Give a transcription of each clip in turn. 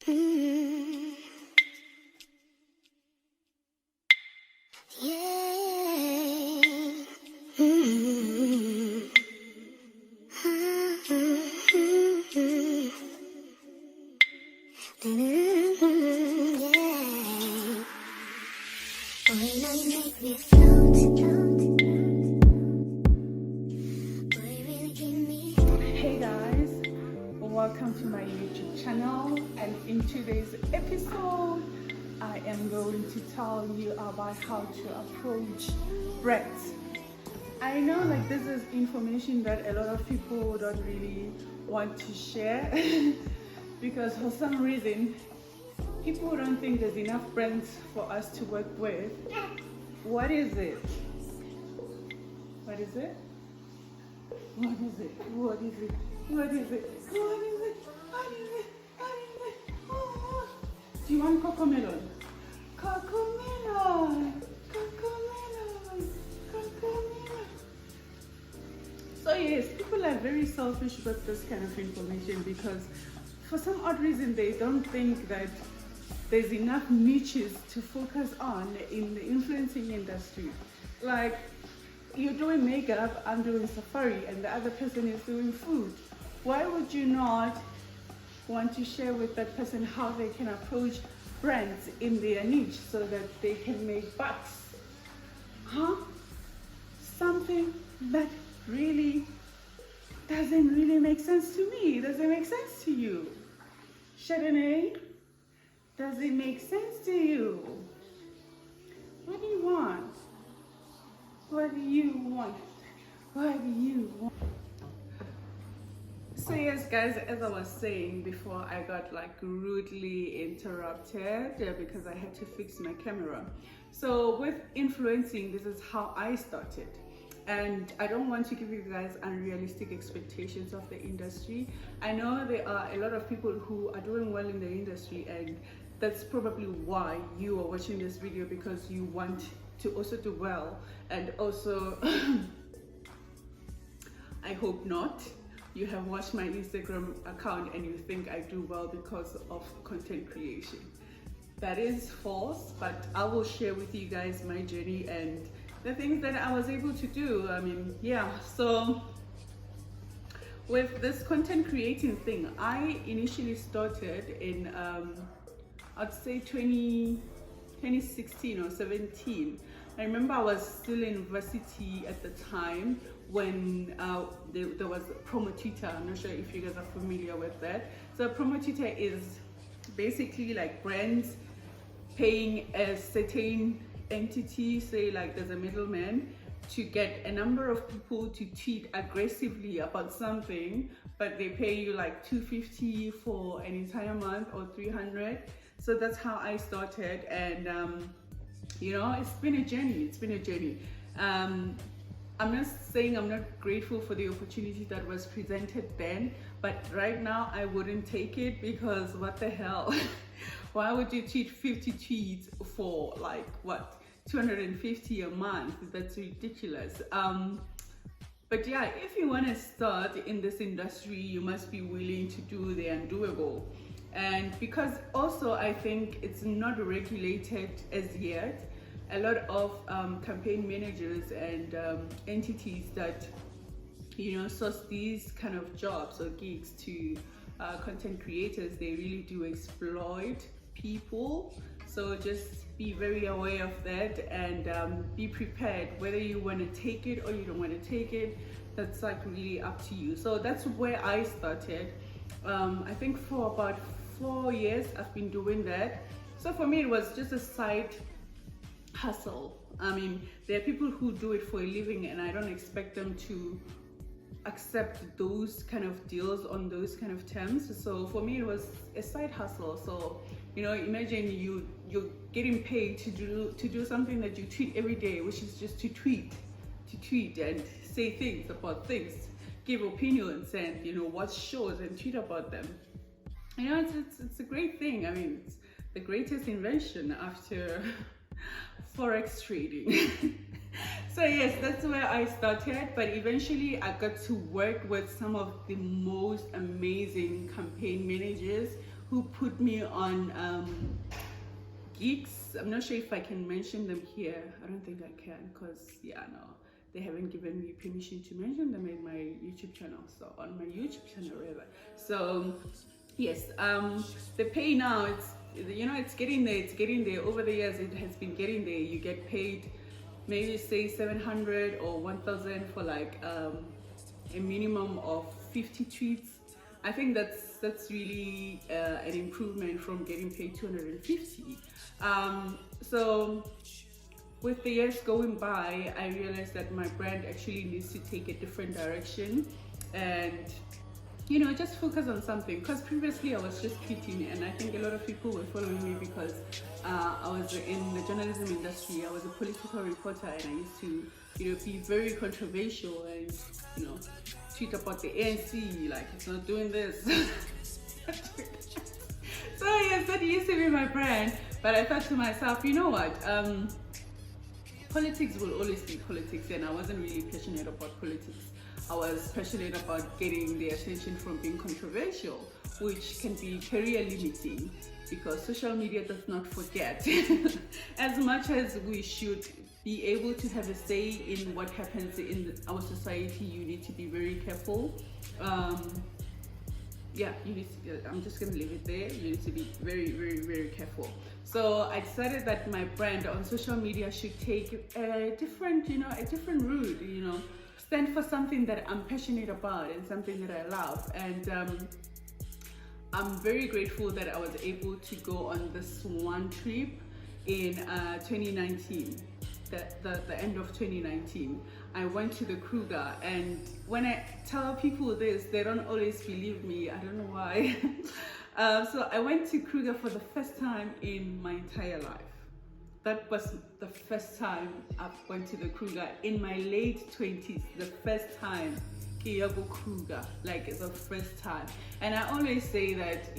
Mm, yeah. Mm, yeah. Boy, now you make me float. Boy, really give me. Hey guys, welcome to my YouTube channel, and in today's episode I am going to tell you about how to approach brands. I know like this is information that a lot of people don't really want to share because for some reason people don't think there's enough brands for us to work with. What is it? What is it? What is it? What is it? What is it? What is it? What is it? What is it? Oh. Do you want cocomelon? Cocomelon! Cocomelon! Cocomelon! So yes, people are very selfish with this kind of information because for some odd reason they don't think that there's enough niches to focus on in the influencing industry. Like, you're doing makeup, I'm doing safari, and the other person is doing food. Why would you not want to share with that person how they can approach brands in their niche so that they can make bucks? Huh? Something that really doesn't really make sense to me. Does it make sense to you? Chardonnay? Does it make sense to you? What do you want? What do you want? What do you want? So yes guys, as I was saying before, I got like rudely interrupted because I had to fix my camera. So with influencing, this is how I started. And I don't want to give you guys unrealistic expectations of the industry. I know there are a lot of people who are doing well in the industry, and that's probably why you are watching this video, because you want to also do well. And also I hope not, you have watched my Instagram account and you think I do well because of content creation. That is false, but I will share with you guys my journey and the things that I was able to do. I mean, yeah, so with this content creating thing, I initially started in I'd say 2016 or 17. I remember I was still in university at the time when there was Promo Twitter. I'm not sure if you guys are familiar with that. So Promo Twitter is basically like brands paying a certain entity, say like there's a middleman, to get a number of people to tweet aggressively about something, but they pay you like $250 for an entire month or $300. So that's how I started, and you know, it's been a journey. I'm not saying I'm not grateful for the opportunity that was presented then, but right now I wouldn't take it, because what the hell? Why would you tweet 50 tweets for like what, 250 a month? That's ridiculous. But yeah, if you want to start in this industry, you must be willing to do the undoable. And because also I think it's not regulated as yet, a lot of campaign managers and entities that, you know, source these kind of jobs or gigs to content creators, they really do exploit people. So just be very aware of that, and be prepared. Whether you want to take it or you don't want to take it, that's like really up to you. So that's where I started. I think for about 4 years I've been doing that. So for me it was just a side hustle. I mean, there are people who do it for a living, and I don't expect them to accept those kind of deals on those kind of terms. So for me it was a side hustle. So, you know, imagine you're getting paid to do something that you tweet every day, which is just to tweet and say things about things, give opinions, and, you know, watch shows and tweet about them. You know, it's a great thing. I mean, it's the greatest invention after forex trading. So yes, that's where I started, but eventually I got to work with some of the most amazing campaign managers who put me on gigs. I'm not sure if I can mention them here. I don't think I can, because yeah, no, they haven't given me permission to mention them in my YouTube channel, so on my YouTube channel rather. So yes, the pay now, it's getting there. Over the years it has been getting there. You get paid maybe say 700 or 1000 for like a minimum of 50 tweets. I think that's really an improvement from getting paid 250. So with the years going by, I realized that my brand actually needs to take a different direction and just focus on something, because previously I was just tweeting, and I think a lot of people were following me because I was in the journalism industry. I was a political reporter, and I used to be very controversial and tweet about the ANC, like it's not doing this. So yes, that used to be my brand, but I thought to myself, you know what, politics will always be politics, and I wasn't really passionate about politics. I was passionate about getting the attention from being controversial, which can be career limiting because social media does not forget. As much as we should be able to have a say in what happens in our society, you need to be very careful. Yeah, I'm just gonna leave it there. You need to be very, very, very careful. So I decided that my brand on social media should take a different route, stand for something that I'm passionate about and something that I love. And I'm very grateful that I was able to go on this one trip in 2019, the end of 2019. I went to the Kruger, and when I tell people this, they don't always believe me. I don't know why. So I went to Kruger for the first time in my entire life. That was the first time I went to the Kruger in my late 20s. The first time I go Kruger, like it's the first time. And I always say that,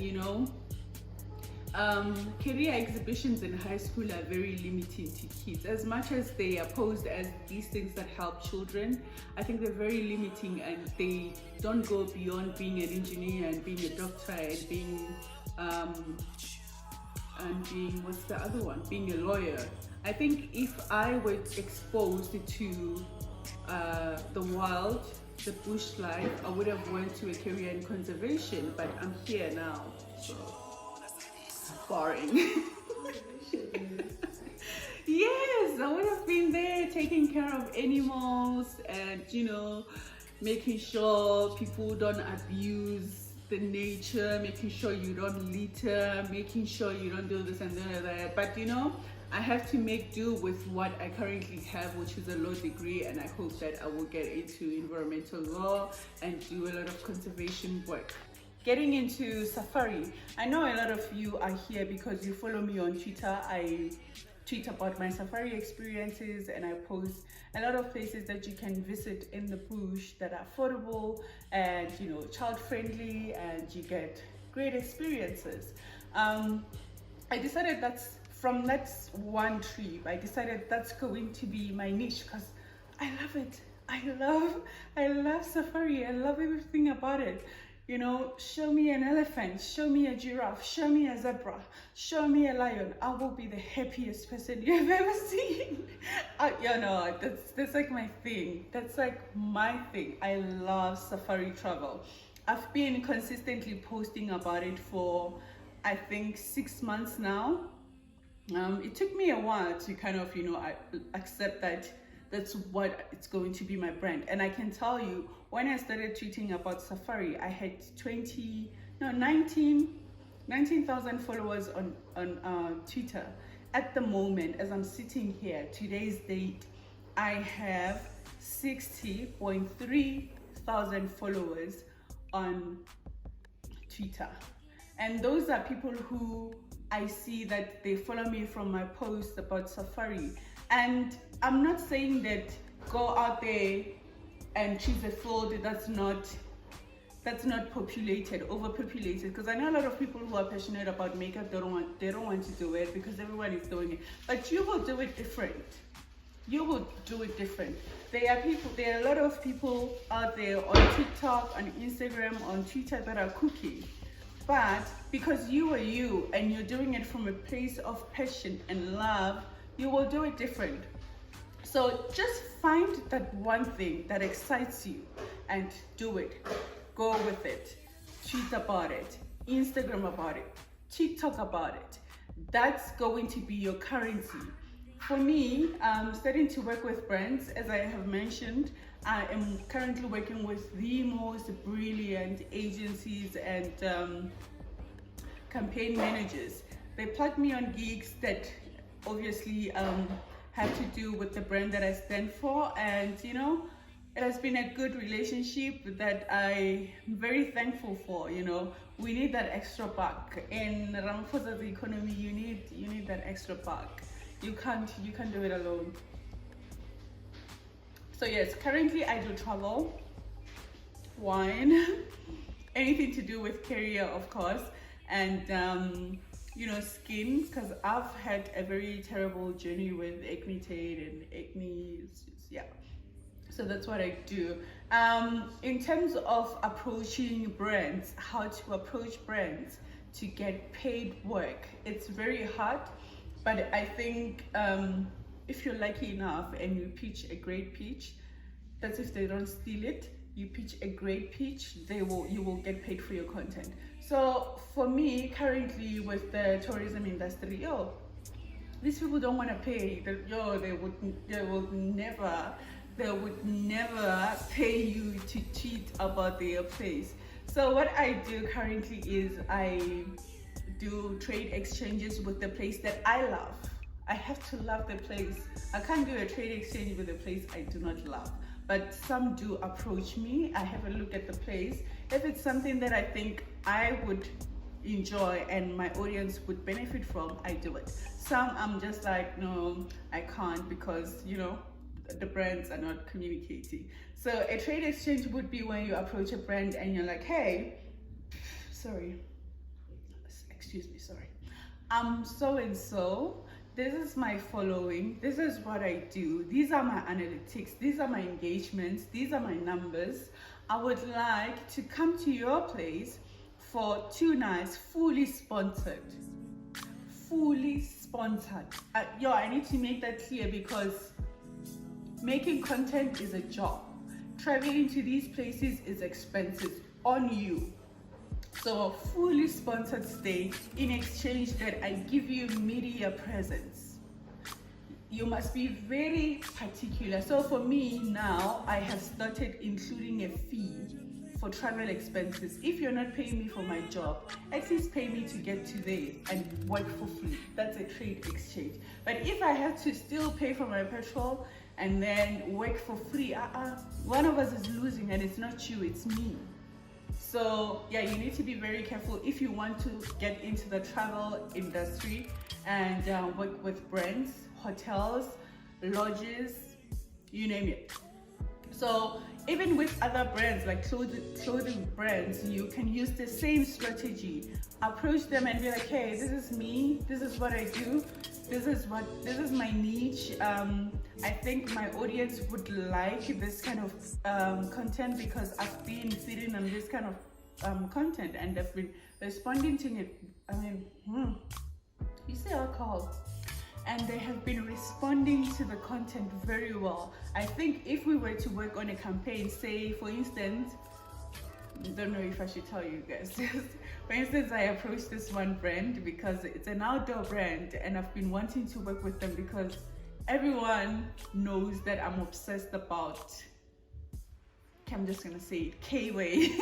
career exhibitions in high school are very limiting to kids. As much as they are posed as these things that help children, I think they're very limiting, and they don't go beyond being an engineer and being a doctor and being what's the other one? Being a lawyer. I think if I were exposed to the wild, the bush life, I would have went to a career in conservation, but I'm here now, so boring. Yes, I would have been there taking care of animals and making sure people don't abuse the nature, making sure you don't litter, making sure you don't do this and that. But I have to make do with what I currently have, which is a law degree, and I hope that I will get into environmental law and do a lot of conservation work. Getting into safari, I know a lot of you are here because you follow me on Twitter. I tweet about my safari experiences, and I post a lot of places that you can visit in the bush that are affordable and child friendly, and you get great experiences. I decided from that one trip, I decided that's going to be my niche because I love it. I love safari. I love everything about it. Show me an elephant, show me a giraffe, show me a zebra, show me a lion. I will be the happiest person you've ever seen. That's like my thing. That's like my thing. I love safari travel. I've been consistently posting about it for, I think, 6 months now. It took me a while to kind of, accept that that's what it's going to be my brand. And I can tell you, when I started tweeting about safari, I had 19,000 followers on Twitter. At the moment, as I'm sitting here, today's date, I have 60.3 thousand followers on Twitter. And those are people who I see that they follow me from my posts about safari. And I'm not saying that go out there and choose a field that's not populated, overpopulated, because I know a lot of people who are passionate about makeup, they don't want to do it because everyone is doing it. But you will do it different. You will do it different. There are a lot of people out there on TikTok, on Instagram, on Twitter that are cooking. But because you are you and you're doing it from a place of passion and love, you will do it different. So just find that one thing that excites you and do it. Go with it. Tweet about it. Instagram about it. TikTok about it. That's going to be your currency. For me, starting to work with brands, as I have mentioned, I am currently working with the most brilliant agencies and campaign managers. They plug me on gigs that obviously have to do with the brand that I stand for, and you know, it has been a good relationship that I'm very thankful for. You know, we need that extra buck in Ramaphosa's economy. You need that extra buck. You can't do it alone. So yes, currently I do travel, wine, anything to do with career, of course, and you know, skin, because I've had a very terrible journey with acne and acne. Yeah. So that's what I do. In terms of approaching brands, how to approach brands to get paid work, it's very hard, but I think if you're lucky enough and you pitch a great pitch, that's if they don't steal it. You pitch a great pitch, you will get paid for your content. So for me, currently with the tourism industry, these people don't want to pay. They would never pay you to cheat about their place. So what I do currently is I do trade exchanges with the place that I love. I have to love the place. I can't do a trade exchange with a place I do not love. But some do approach me. I have a look at the place. If it's something that I think I would enjoy and my audience would benefit from, I do it. Some I'm just like, no, I can't, because you know, the brands are not communicating. So a trade exchange would be when you approach a brand and you're like, hey, excuse me, I'm so and so, this is my following, this is what I do, these are my analytics, these are my engagements, these are my numbers. I would like to come to your place for 2 nights, fully sponsored. I need to make that clear, because making content is a job. Traveling to these places is expensive on you. So fully sponsored stay, in exchange that I give you media presence. You must be very particular. So for me now, I have started including a fee for travel expenses. If you're not paying me for my job, at least pay me to get to there and work for free. That's a trade exchange. But if I have to still pay for my petrol and then work for free, one of us is losing, and it's not you, it's me. So yeah, you need to be very careful if you want to get into the travel industry and work with brands, hotels, lodges, you name it. So even with other brands like clothing brands, you can use the same strategy. Approach them and be like, hey, this is me, this is what I do, this is my niche. I think my audience would like this kind of content, because I've been feeding them this kind of content and they've been responding to it. I mean, you say alcohol. And they have been responding to the content very well. I think if we were to work on a campaign, say for instance, I don't know if I should tell you guys this. For instance, I approached this one brand because it's an outdoor brand and I've been wanting to work with them because everyone knows that I'm obsessed about, I'm just gonna say it, K-Way.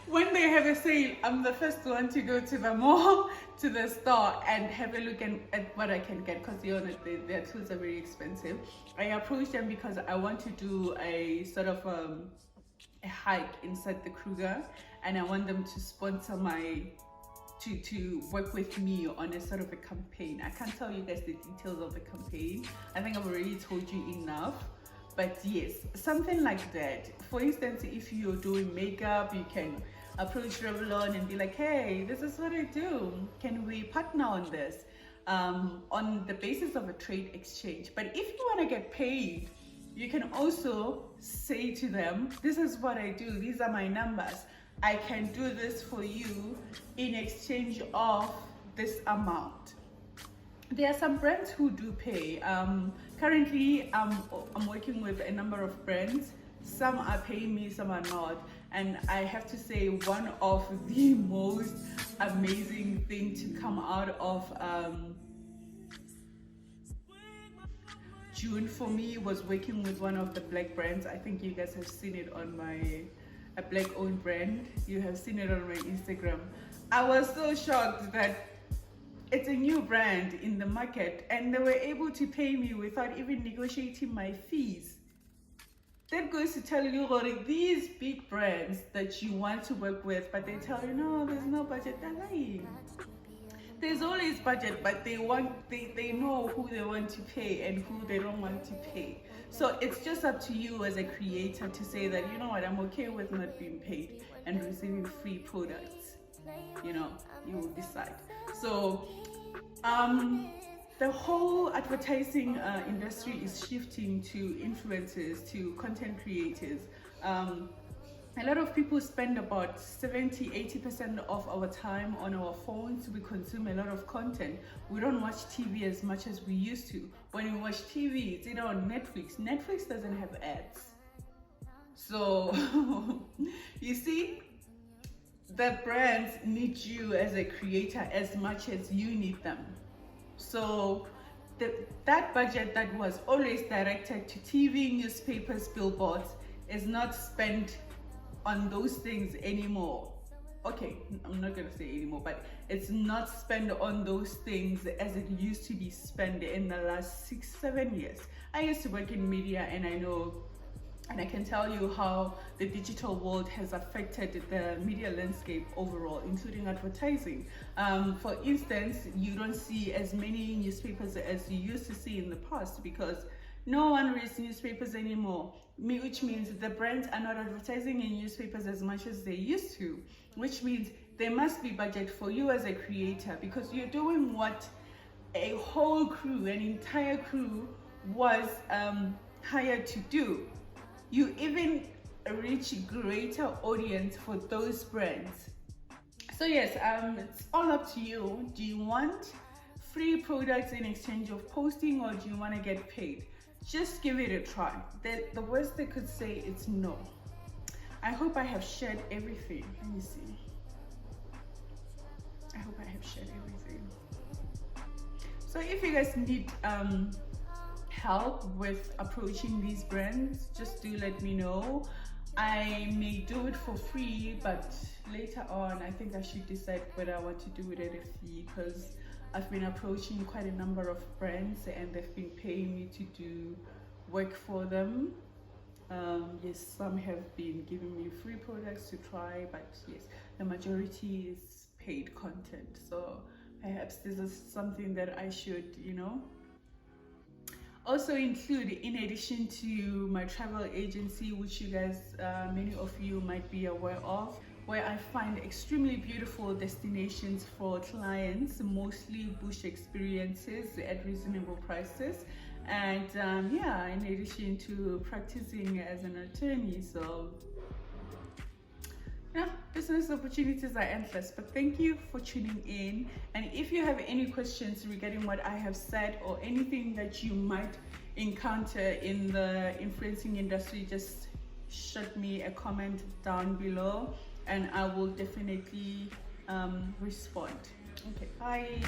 When they have a sale, I'm the first one to go to the mall, to the store, and have a look at what I can get, because their tools are very expensive. I approached them because I want to do a sort of a hike inside the Kruger, and I want them to sponsor to work with me on a sort of a campaign. I can't tell you guys the details of the campaign. I think I've already told you enough. But yes, something like that. For instance, if you're doing makeup, you can approach Revlon and be like, hey, this is what I do. Can we partner on this? On the basis of a trade exchange. But if you want to get paid, you can also say to them, this is what I do. These are my numbers. I can do this for you in exchange of this amount. There are some brands who do pay. Currently, I'm working with a number of brands. Some are paying me, some are not. And I have to say, one of the most amazing thing to come out of June for me was working with one of the black brands. I think you guys have seen it on a black owned brand. You have seen it on my Instagram. I was so shocked that it's a new brand in the market and they were able to pay me without even negotiating my fees. That goes to tell you, Rory, these big brands that you want to work with, but they tell you, no, there's no budget. They're lying. There's always budget, but they know who they want to pay and who they don't want to pay. So it's just up to you as a creator to say that, you know what, I'm okay with not being paid and receiving free products. You know, you will decide. So the whole advertising industry is shifting to influencers, to content creators. A lot of people spend about 70-80% of our time on our phones. We consume a lot of content. We don't watch TV as much as we used to. When we watch TV, it's either on Netflix. Netflix doesn't have ads. So you see, the brands need you as a creator as much as you need them. So that budget that was always directed to TV, newspapers, billboards is not spent on those things anymore. Okay, I'm not gonna say anymore, but it's not spent on those things as it used to be spent in the last 6-7 years. I used to work in media and I know, and I can tell you how the digital world has affected the media landscape overall, including advertising. For instance, you don't see as many newspapers as you used to see in the past because no one reads newspapers anymore, which means the brands are not advertising in newspapers as much as they used to, which means there must be budget for you as a creator because you're doing what a whole crew, an entire crew was hired to do. You even reach greater audience for those brands. So yes, it's all up to you. Do you want free products in exchange of posting or do you want to get paid? Just give it a try. The worst they could say is no. I hope I have shared everything. Let me see. I hope I have shared everything. So if you guys need help with approaching these brands, just do let me know. I may do it for free, but later on I think I should decide whether I want to do it at a fee because I've been approaching quite a number of brands and they've been paying me to do work for them. Yes, some have been giving me free products to try, but yes, the majority is paid content. So perhaps this is something that I should, also include in addition to my travel agency, which you guys, many of you might be aware of, where I find extremely beautiful destinations for clients, mostly bush experiences at reasonable prices. And yeah, in addition to practicing as an attorney. So yeah, business opportunities are endless, but thank you for tuning in. And if you have any questions regarding what I have said or anything that you might encounter in the influencing industry, just shoot me a comment down below and I will definitely respond. Okay, bye.